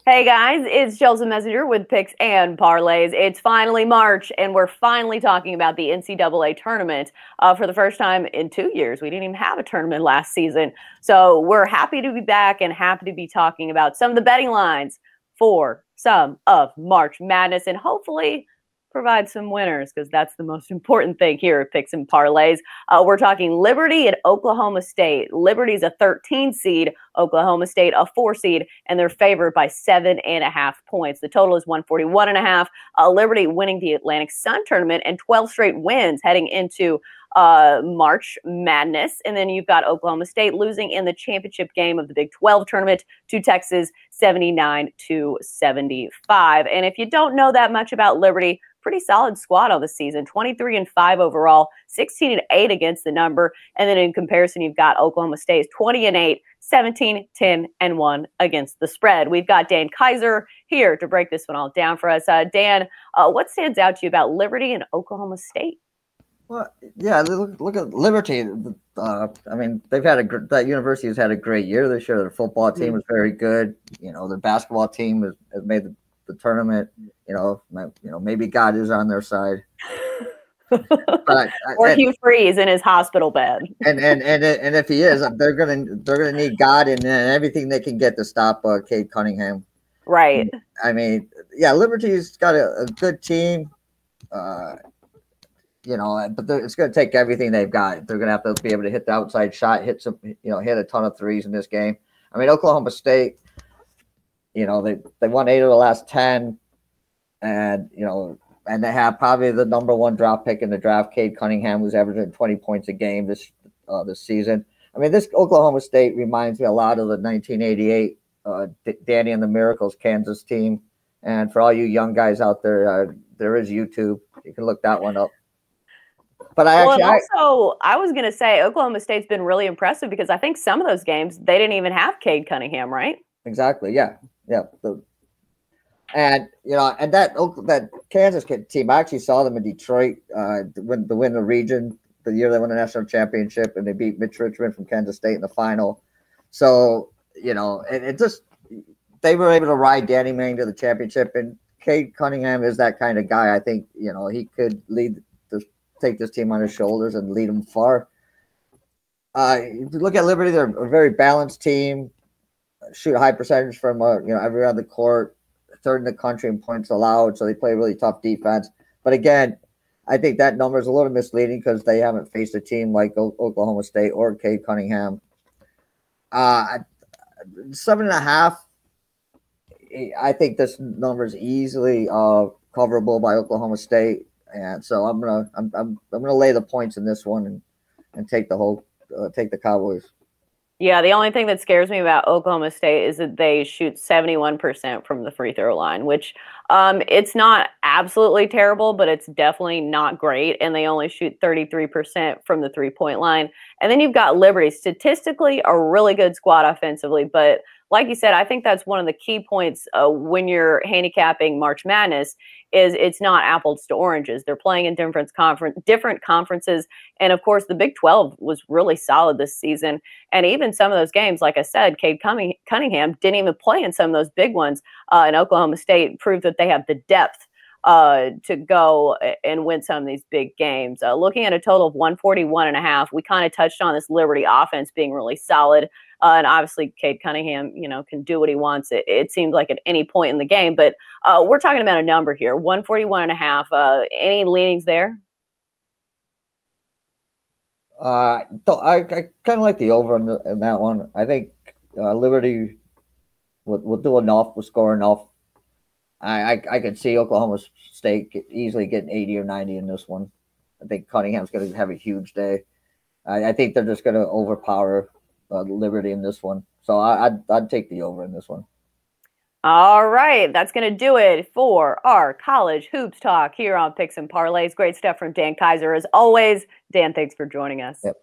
Hey guys, it's Chelsea Messenger with Picks and Parlays. It's finally March, and we're finally talking about the NCAA Tournament for the first time in 2 years. We didn't even have a tournament last season. So we're happy to be back and happy to be talking about some of the betting lines for some of March Madness and hopefully provide some winners because that's the most important thing here at Picks and Parlays. We're talking Liberty and Oklahoma State. Liberty's a 13 seed, Oklahoma State a 4 seed, and they're favored by 7.5 points. The total is 141.5. Liberty winning the Atlantic Sun Tournament and 12 straight wins heading into March Madness. And then you've got Oklahoma State losing in the championship game of the Big 12 tournament to Texas 79-75. And if you don't know that much about Liberty, pretty solid squad on the season, 23-5 overall, 16-8 against the number. And then in comparison, you've got Oklahoma State's 20-8, 17-10-1 against the spread. We've got Dan Kaiser here to break this one all down for us. Dan, what stands out to you about Liberty and Oklahoma State? Well, yeah, look at Liberty. I mean, that university has had a great year this year. Their football team was very good. You know, their basketball team has made the tournament. Maybe God is on their side. But, or Hugh Freeze in his hospital bed. And if he is, they're gonna need God and everything they can get to stop Cade Cunningham. Right. I mean, yeah, Liberty's got a good team. But it's going to take everything they've got. They're going to have to be able to hit the outside shot, hit a ton of threes in this game. I mean, Oklahoma State, they won 8 of the last 10, and they have probably the #1 draft pick in the draft, Cade Cunningham, who's averaging 20 points a game this season. I mean, this Oklahoma State reminds me a lot of the 1988 Danny and the Miracles Kansas team. And for all you young guys out there, there is YouTube. You can look that one up. But I was going to say Oklahoma State's been really impressive because I think some of those games they didn't even have Cade Cunningham, right? Exactly. Yeah. And that Kansas team, I actually saw them in Detroit to win the region the year they won the national championship, and they beat Mitch Richmond from Kansas State in the final. So they were able to ride Danny Manning to the championship, and Cade Cunningham is that kind of guy. I think he could take this team on his shoulders and lead them far. If you look at Liberty, they're a very balanced team, shoot a high percentage from every other court, third in the country in points allowed, so they play really tough defense. But again, I think that number is a little misleading because they haven't faced a team like Oklahoma State or Cade Cunningham. 7.5. I think this number is easily coverable by Oklahoma State. And so I'm gonna lay the points in this one and take the Cowboys. Yeah, the only thing that scares me about Oklahoma State is that they shoot 71% from the free throw line, which it's not absolutely terrible, but it's definitely not great. And they only shoot 33% from the 3-point line. And then you've got Liberty, statistically a really good squad offensively, but like you said, I think that's one of the key points when you're handicapping March Madness is it's not apples to oranges. They're playing in different conferences. And, of course, the Big 12 was really solid this season. And even some of those games, like I said, Cade Cunningham didn't even play in some of those big ones. And Oklahoma State proved that they have the depth to go and win some of these big games. Looking at a total of 141.5, we kind of touched on this Liberty offense being really solid. And obviously, Cade Cunningham, can do what he wants. It seems like at any point in the game. But we're talking about a number here, 141.5. Any leanings there? I kind of like the over in that one. I think Liberty will do enough, will score enough. I could see Oklahoma State easily getting 80 or 90 in this one. I think Cunningham's going to have a huge day. I think they're just going to overpower Liberty in this one. So I'd take the over in this one. All right, that's going to do it for our college hoops talk here on Picks and Parlays. Great stuff from Dan Kaiser as always. Dan, thanks for joining us. Yep.